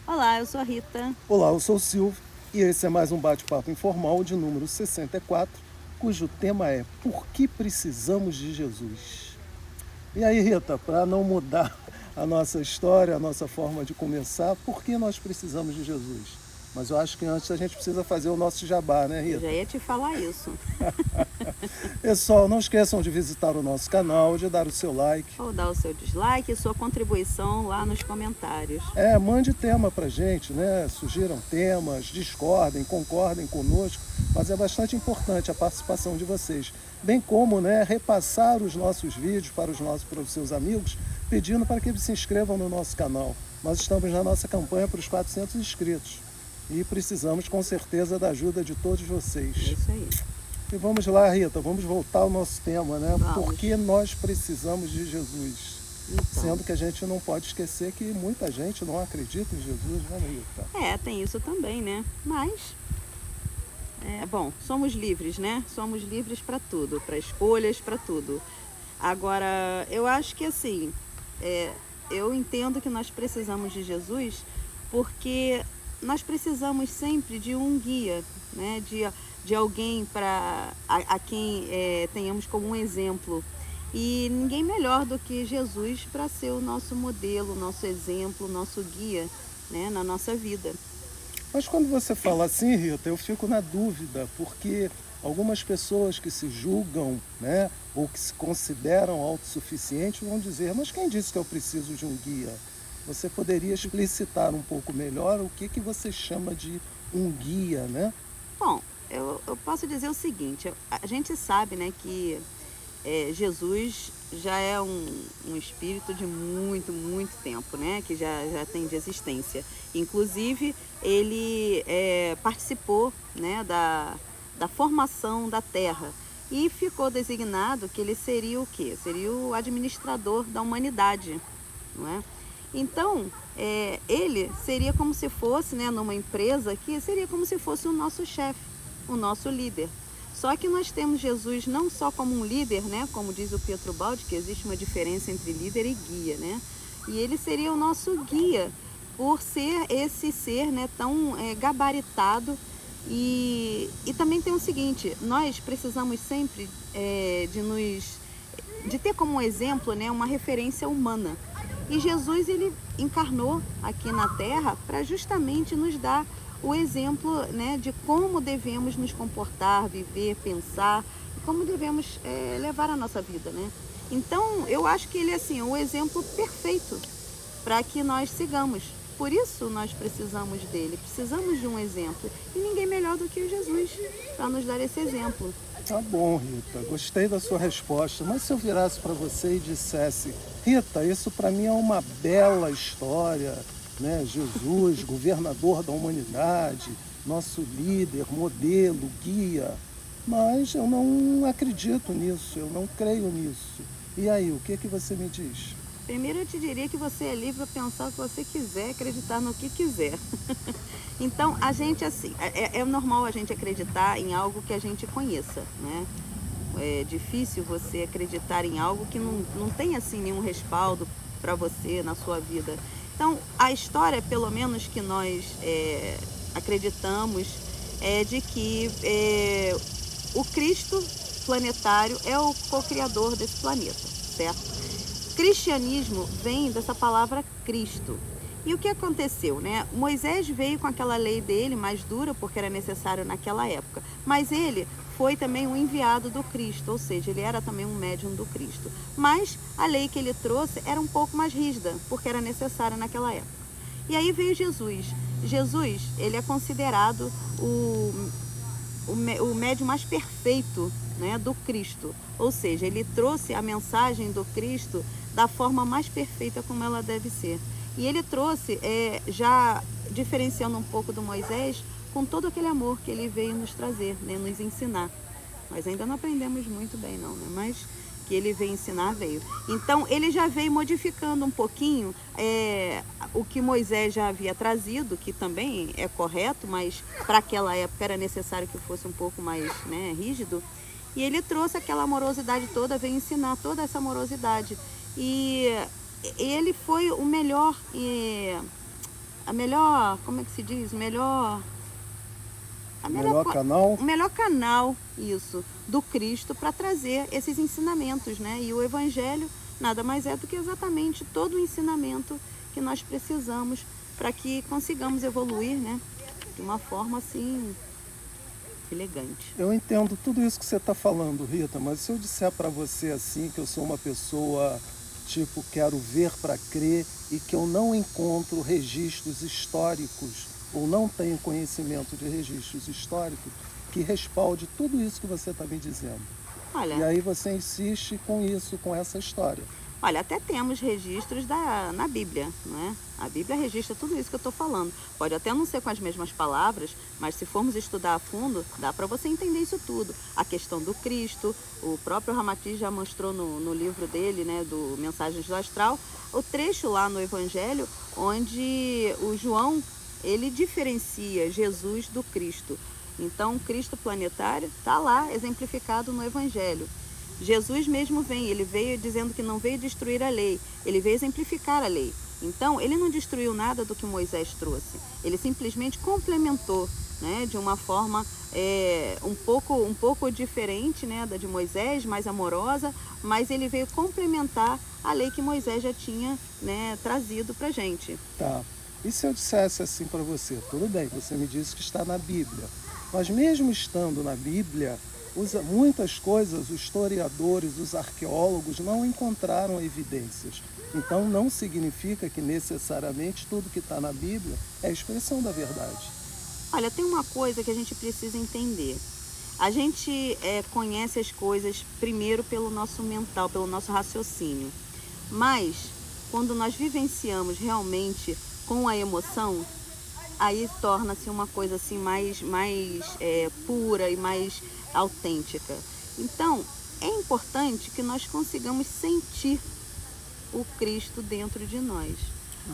Olá, eu sou a Rita. Olá, eu sou o Silvio e esse é mais um bate-papo informal de número 64, cujo tema é Por que precisamos de Jesus? E aí, Rita, para não mudar a nossa história, a nossa forma de começar, por que nós precisamos de Jesus? Mas eu acho que antes a gente precisa fazer o nosso jabá, né, Eu já Rita? ia te falar isso. Pessoal, não esqueçam de visitar o nosso canal, de dar o seu like. Ou dar o seu dislike e sua contribuição lá nos comentários. Mande tema pra gente, né? Sugiram temas, discordem, concordem conosco, mas é bastante importante a participação de vocês. Bem como, né, repassar os nossos vídeos para os seus amigos, pedindo para que eles se inscrevam no nosso canal. Nós estamos na nossa campanha para os 400 inscritos e precisamos com certeza da ajuda de todos É vocês. isso aí. E vamos lá, Rita, vamos voltar ao nosso tema, né? Por Vamos. que nós precisamos de Jesus? Então. Sendo que a gente não pode esquecer que muita gente não acredita em Jesus, né, Rita? Tem isso também, né? Mas, bom, somos livres, né? Somos livres para tudo, para escolhas, para tudo. Agora, eu acho que assim, eu entendo que nós precisamos de Jesus porque nós precisamos sempre de um guia, né? De alguém a quem tenhamos como um exemplo. E ninguém melhor do que Jesus para ser o nosso modelo, nosso exemplo, nosso guia, né? Na nossa vida. Mas quando você fala assim, Rita, eu fico na dúvida, porque algumas pessoas que se julgam, né, ou que se consideram autossuficientes vão dizer, mas quem disse que eu preciso de um guia? Você poderia explicitar um pouco melhor o que você chama de um guia, né? Bom, eu posso dizer o seguinte, a gente sabe, né, que Jesus já é um espírito de muito, muito tempo, né? Que já tem de existência. Inclusive, ele participou, né, da formação da Terra e ficou designado que ele seria o quê? Seria o administrador da humanidade, não é? Então, ele seria como se fosse, né, numa empresa aqui, seria como se fosse o nosso chefe, o nosso líder. Só que nós temos Jesus não só como um líder, né, como diz o Pietro Baldi, que existe uma diferença entre líder e guia, né? E ele seria o nosso guia por ser esse ser, né, tão gabaritado. E também tem o seguinte, nós precisamos sempre de ter como exemplo, né, uma referência humana. E Jesus, ele encarnou aqui na Terra para justamente nos dar o exemplo, né, de como devemos nos comportar, viver, pensar, como devemos levar a nossa vida, né? Então, eu acho que ele assim, é o exemplo perfeito para que nós sigamos. Por isso nós precisamos dele, precisamos de um exemplo. E ninguém melhor do que Jesus para nos dar esse exemplo. Tá bom, Rita, gostei da sua resposta, mas se eu virasse para você e dissesse, Rita, isso para mim é uma bela história, né? Jesus, governador da humanidade, nosso líder, modelo, guia, mas eu não acredito nisso, eu não creio nisso. E aí, o que você me diz? Primeiro eu te diria que você é livre para pensar o que você quiser, acreditar no que quiser. Então, a gente assim, é normal a gente acreditar em algo que a gente conheça, né? É difícil você acreditar em algo que não tem assim nenhum respaldo para você na sua vida. Então, a história, pelo menos que nós acreditamos, é de que o Cristo planetário é o co-criador desse planeta, certo? Cristianismo vem dessa palavra Cristo. E o que aconteceu, né? Moisés veio com aquela lei dele, mais dura, porque era necessário naquela época. Mas ele foi também um enviado do Cristo, ou seja, ele era também um médium do Cristo. Mas a lei que ele trouxe era um pouco mais rígida, porque era necessária naquela época. E aí veio Jesus. Jesus, ele é considerado o médium mais perfeito, né, do Cristo. Ou seja, ele trouxe a mensagem do Cristo da forma mais perfeita como ela deve ser. E ele trouxe, já diferenciando um pouco do Moisés, com todo aquele amor que ele veio nos trazer, né, nos ensinar. Nós ainda não aprendemos muito bem não, né? Mas que ele veio ensinar, veio. Então, ele já veio modificando um pouquinho o que Moisés já havia trazido, que também é correto, mas para aquela época era necessário que fosse um pouco mais, né, rígido. E ele trouxe aquela amorosidade toda, veio ensinar toda essa amorosidade. E ele foi o melhor a melhor, como é que se diz? Melhor canal. O melhor canal, isso, do Cristo para trazer esses ensinamentos, né? E o Evangelho nada mais é do que exatamente todo o ensinamento que nós precisamos para que consigamos evoluir, né? De uma forma assim elegante. Eu entendo tudo isso que você está falando, Rita, mas se eu disser para você assim que eu sou uma pessoa tipo quero ver para crer e que eu não encontro registros históricos ou não tenho conhecimento de registros históricos que respalde tudo isso que você está me dizendo. Olha, E aí você insiste com isso, com essa história. olha, até temos registros na Bíblia, não é? A Bíblia registra tudo isso que eu estou falando. Pode até não ser com as mesmas palavras, mas se formos estudar a fundo, dá para você entender isso tudo. A questão do Cristo, o próprio Ramatiz já mostrou no livro dele, né, do Mensagens do Astral, o trecho lá no Evangelho, onde o João, ele diferencia Jesus do Cristo. Então, o Cristo planetário está lá exemplificado no Evangelho. Jesus mesmo ele veio dizendo que não veio destruir a lei, ele veio exemplificar a lei. Então, ele não destruiu nada do que Moisés trouxe, ele simplesmente complementou, né, de uma forma um pouco diferente, né, da de Moisés, mais amorosa, mas ele veio complementar a lei que Moisés já tinha, né, trazido para a gente. Tá. E se eu dissesse assim para você, tudo bem, você me disse que está na Bíblia, mas mesmo estando na Bíblia, muitas coisas os historiadores, os arqueólogos não encontraram evidências. Então não significa que necessariamente tudo que está na Bíblia é a expressão da verdade. Olha, tem uma coisa que a gente precisa entender. A gente conhece as coisas primeiro pelo nosso mental, pelo nosso raciocínio. Mas quando nós vivenciamos realmente com a emoção, aí torna-se uma coisa assim mais pura e mais autêntica. Então, é importante que nós consigamos sentir o Cristo dentro de nós.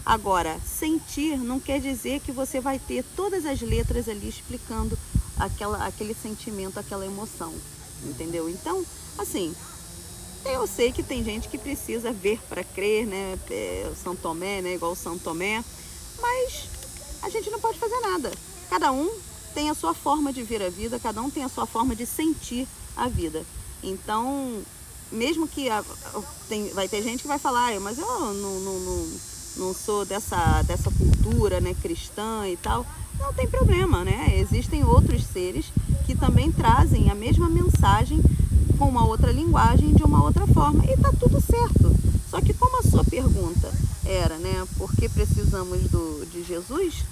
Agora, sentir não quer dizer que você vai ter todas as letras ali explicando aquele sentimento, aquela emoção, entendeu? Então, assim, eu sei que tem gente que precisa ver para crer, né? São Tomé, né? Igual São Tomé, mas a gente não pode fazer nada. Cada um tem a sua forma de ver a vida, cada um tem a sua forma de sentir a vida. Então, mesmo que vai ter gente que vai falar, mas eu não sou dessa cultura, né, cristã e tal. Não tem problema, né? Existem outros seres que também trazem a mesma mensagem com uma outra linguagem, de uma outra forma, e tá tudo certo. Só que como a sua pergunta era, né, por que precisamos de Jesus?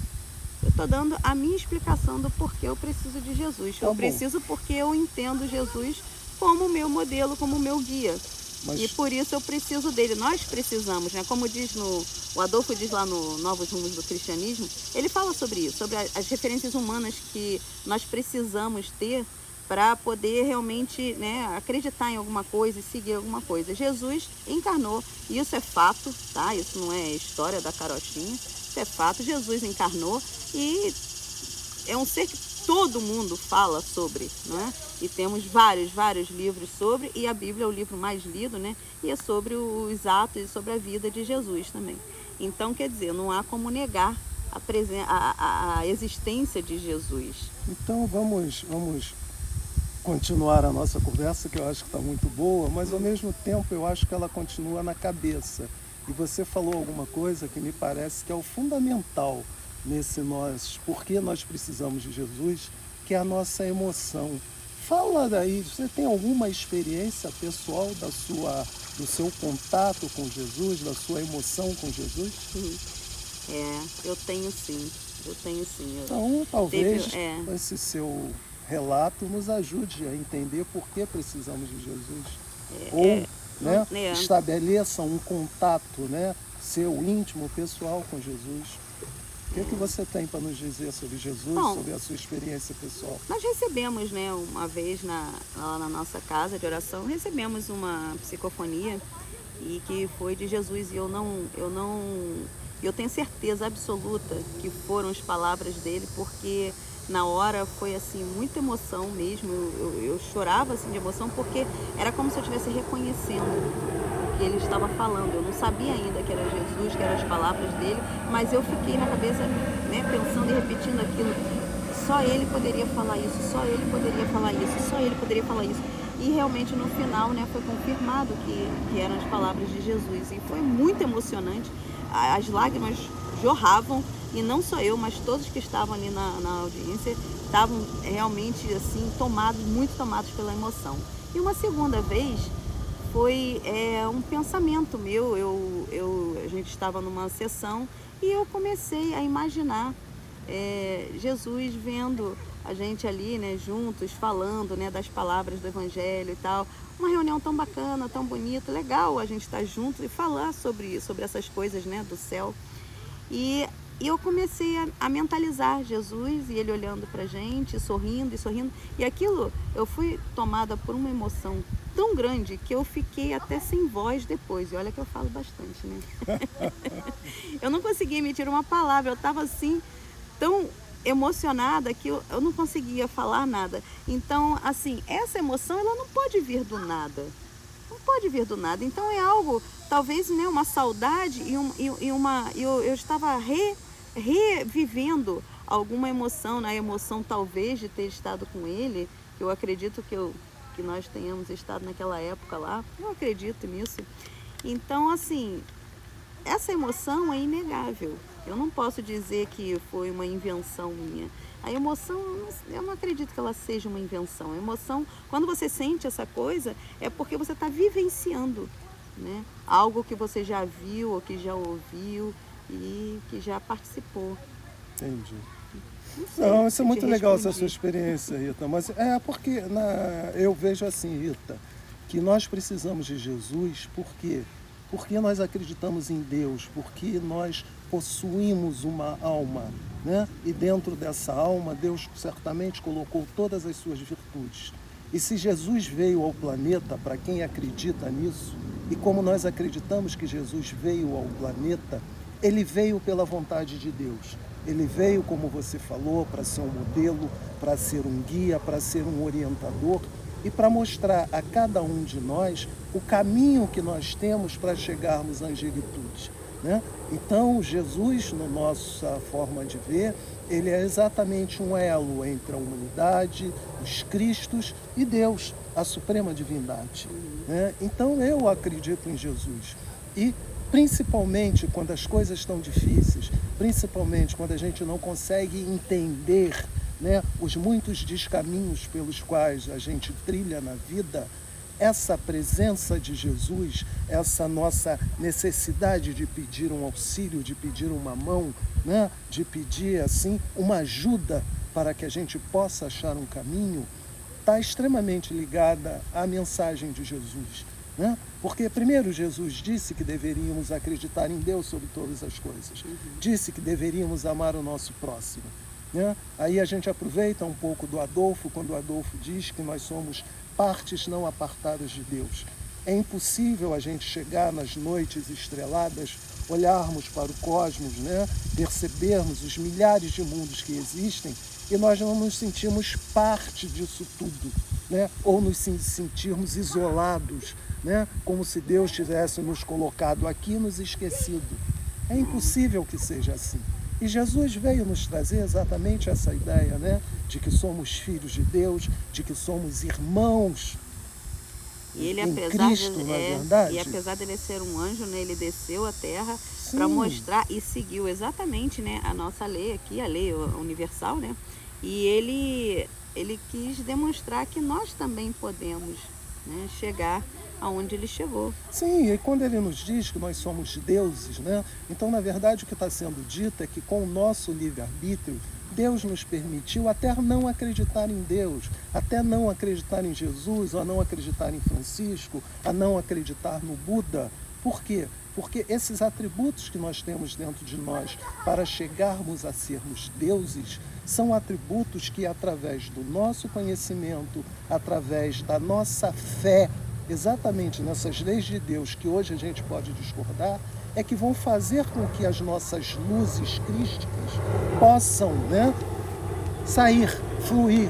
Eu estou dando a minha explicação do porquê eu preciso de Jesus. Eu preciso porque eu entendo Jesus como meu modelo, como meu guia. E por isso eu preciso dele. Nós precisamos, né? Como diz o Adolfo diz lá no Novos Rumos do Cristianismo, ele fala sobre isso, sobre as referências humanas que nós precisamos ter para poder realmente, né, acreditar em alguma coisa e seguir alguma coisa. Jesus encarnou, e isso é fato, tá? Isso não é história da carochinha, isso é fato. Jesus encarnou e é um ser que todo mundo fala sobre, né? E temos vários livros sobre, e a Bíblia é o livro mais lido, né? E é sobre os atos e sobre a vida de Jesus também. Então, quer dizer, não há como negar a existência de Jesus. Então vamos continuar a nossa conversa, que eu acho que está muito boa, mas ao mesmo tempo eu acho que ela continua na cabeça. E você falou alguma coisa que me parece que é o fundamental nesse porque nós precisamos de Jesus, que é a nossa emoção. Fala daí, você tem alguma experiência pessoal do seu contato com Jesus, da sua emoção com Jesus? Eu tenho sim. Então, talvez esse seu relato nos ajude a entender por que precisamos de Jesus. Estabeleça um contato, né, seu íntimo, pessoal com Jesus. O que você tem para nos dizer sobre Jesus, sobre a sua experiência pessoal? Nós recebemos, né, uma vez lá na nossa casa de oração, recebemos uma psicofonia e que foi de Jesus, e eu tenho certeza absoluta que foram as palavras dele, porque na hora foi assim muita emoção mesmo. Eu chorava assim de emoção, porque era como se eu estivesse reconhecendo o que ele estava falando. Eu não sabia ainda que era Jesus, que eram as palavras dele, mas eu fiquei na cabeça, né, pensando e repetindo aquilo. Só ele poderia falar isso, só ele poderia falar isso, só ele poderia falar isso. E realmente no final, né, foi confirmado que eram as palavras de Jesus. E foi muito emocionante. As lágrimas jorravam, e não só eu, mas todos que estavam ali na audiência estavam realmente assim, muito tomados pela emoção. E uma segunda vez foi um pensamento meu. A gente estava numa sessão e eu comecei a imaginar Jesus vendo a gente ali, né, juntos, falando, né, das palavras do Evangelho e tal. Uma reunião tão bacana, tão bonita, legal a gente estar junto e falar sobre essas coisas, né, do céu. E eu comecei a mentalizar Jesus e ele olhando pra gente, sorrindo e sorrindo. E aquilo, eu fui tomada por uma emoção tão grande que eu fiquei até sem voz depois. E olha que eu falo bastante, né? Eu não conseguia emitir uma palavra, eu estava assim, tão emocionada que eu não conseguia falar nada. Então, assim, essa emoção, ela não pode vir do nada. Não pode vir do nada. Então é algo, talvez, né, uma saudade eu estava revivendo alguma emoção, né? A emoção talvez de ter estado com ele, que eu acredito que nós tenhamos estado naquela época lá. Eu acredito nisso. Então, assim, essa emoção é inegável. Eu não posso dizer que foi uma invenção minha. A emoção, eu não acredito que ela seja uma invenção. A emoção, quando você sente essa coisa, é porque você está vivenciando, né? Algo que você já viu ou que já ouviu e que já participou. Entendi. Não, isso é muito legal, essa sua experiência, Rita. Mas porque eu vejo assim, Rita, que nós precisamos de Jesus porque nós acreditamos em Deus, porque nós possuímos uma alma, né? E dentro dessa alma, Deus certamente colocou todas as suas virtudes. E se Jesus veio ao planeta, para quem acredita nisso, e como nós acreditamos que Jesus veio ao planeta, ele veio pela vontade de Deus. Ele veio, como você falou, para ser um modelo, para ser um guia, para ser um orientador e para mostrar a cada um de nós o caminho que nós temos para chegarmos à angelitude, né? Então, Jesus, na nossa forma de ver, ele é exatamente um elo entre a humanidade, os Cristos e Deus, a suprema divindade, né? Então, eu acredito em Jesus. E, principalmente quando as coisas estão difíceis, principalmente quando a gente não consegue entender, né, os muitos descaminhos pelos quais a gente trilha na vida, essa presença de Jesus, essa nossa necessidade de pedir um auxílio, de pedir uma mão, né, de pedir assim uma ajuda para que a gente possa achar um caminho, está extremamente ligada à mensagem de Jesus, né? Porque primeiro Jesus disse que deveríamos acreditar em Deus sobre todas as coisas, disse que deveríamos amar o nosso próximo, né? Aí a gente aproveita um pouco do Adolfo, quando o Adolfo diz que nós somos partes não apartadas de Deus. É impossível a gente chegar nas noites estreladas, olharmos para o cosmos, né? Percebermos os milhares de mundos que existem e nós não nos sentimos parte disso tudo, né? Ou nos sentirmos isolados, né? Como se Deus tivesse nos colocado aqui e nos esquecido. É impossível que seja assim. E Jesus veio nos trazer exatamente essa ideia, né? De que somos filhos de Deus, de que somos irmãos e ele, em apesar Cristo, de, na verdade. E apesar de ele ser um anjo, né, ele desceu à terra para Sim. mostrar e seguiu exatamente, né, a nossa lei aqui, a lei universal, né? E ele quis demonstrar que nós também podemos, né, chegar aonde ele chegou. Sim, e quando ele nos diz que nós somos deuses, né? Então, na verdade, o que está sendo dito é que com o nosso livre-arbítrio, Deus nos permitiu até não acreditar em Deus, até não acreditar em Jesus, a não acreditar em Francisco, a não acreditar no Buda. Por quê? Porque esses atributos que nós temos dentro de nós para chegarmos a sermos deuses são atributos que, através do nosso conhecimento, através da nossa fé, exatamente nessas leis de Deus que hoje a gente pode discordar, é que vão fazer com que as nossas luzes crísticas possam, né, sair, fluir,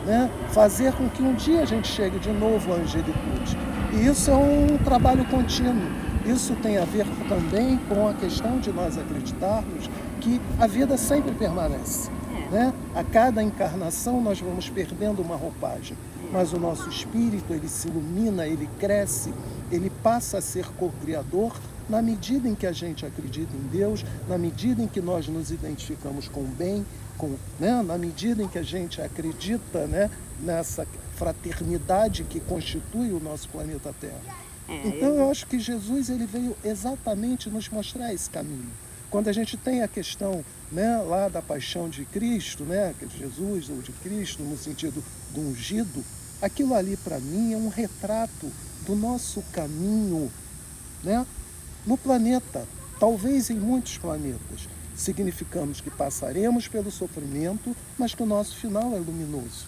né, fazer com que um dia a gente chegue de novo à angelitude. E isso é um trabalho contínuo. Isso tem a ver também com a questão de nós acreditarmos que a vida sempre permanece. Né? A cada encarnação nós vamos perdendo uma roupagem, mas o nosso espírito, ele se ilumina, ele cresce, ele passa a ser co-criador na medida em que a gente acredita em Deus, na medida em que nós nos identificamos com o bem, na medida em que a gente acredita, né, nessa fraternidade que constitui o nosso planeta Terra. Então eu acho que Jesus, ele veio exatamente nos mostrar esse caminho. Quando a gente tem a questão, né, lá da paixão de Cristo, né, de Jesus ou de Cristo no sentido do ungido, aquilo ali para mim é um retrato do nosso caminho, né, no planeta, talvez em muitos planetas. Significamos que passaremos pelo sofrimento, mas que o nosso final é luminoso.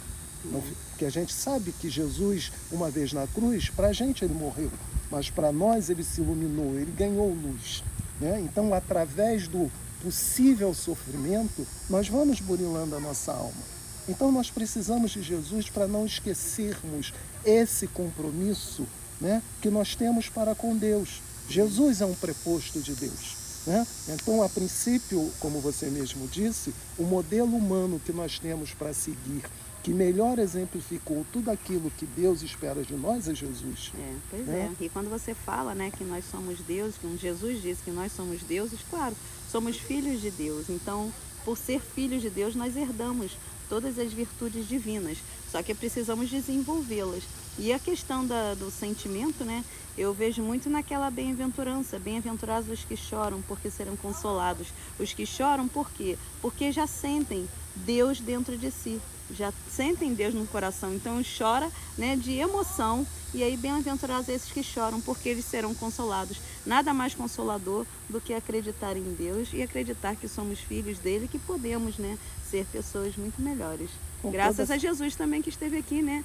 Porque a gente sabe que Jesus, uma vez na cruz, para a gente ele morreu, mas para nós ele se iluminou, ele ganhou luz. Né? Então, através do possível sofrimento, nós vamos burilando a nossa alma. Então, nós precisamos de Jesus para não esquecermos esse compromisso, né, que nós temos para com Deus. Jesus é um preposto de Deus. Né? Então, a princípio, como você mesmo disse, o modelo humano que nós temos para seguir, que melhor exemplificou tudo aquilo que Deus espera de nós, é Jesus. Pois é. E quando você fala, né, que nós somos deuses, como Jesus disse que nós somos deuses, claro, somos filhos de Deus. Então, por ser filhos de Deus, nós herdamos todas as virtudes divinas, só que precisamos desenvolvê-las. E a questão do sentimento, né, eu vejo muito naquela bem-aventurança. Bem-aventurados os que choram, porque serão consolados. Os que choram, por quê? Porque já sentem Deus dentro de si, já sentem Deus no coração. Então chora, né, de emoção. E aí bem-aventurados esses que choram, porque eles serão consolados. Nada mais consolador do que acreditar em Deus e acreditar que somos filhos dele, que podemos, né, ser pessoas muito melhores. Graças a Jesus também, que esteve aqui, né,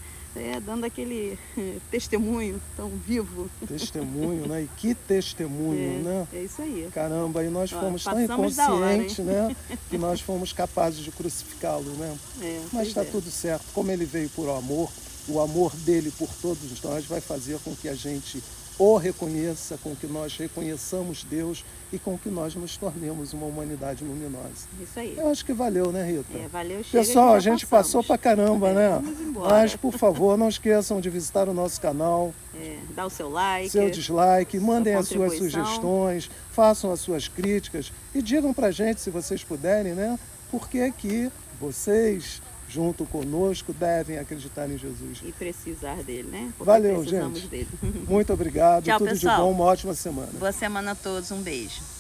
dando aquele testemunho tão vivo. Testemunho, né? E que testemunho, né? É isso aí. Caramba, e nós fomos tão inconscientes, né? Que nós fomos capazes de crucificá-lo, né? Mas está tudo certo. Como ele veio por amor, o amor dele por todos nós vai fazer com que a gente o reconheça, com que nós reconheçamos Deus e com que nós nos tornemos uma humanidade luminosa. Isso aí. Eu acho que valeu, né, Rita? Valeu, chega. Pessoal, a gente passou pra caramba, né? Vamos embora. Mas, por favor, não esqueçam de visitar o nosso canal. Dá o seu like. Seu dislike, mandem as suas sugestões, façam as suas críticas e digam pra gente, se vocês puderem, né? Por que vocês, junto conosco, devem acreditar em Jesus. E precisar dele, né? Porque valeu, precisamos gente. Dele. Muito obrigado. Tchau, tudo pessoal. de bom, uma ótima semana. Boa semana a todos. Um beijo.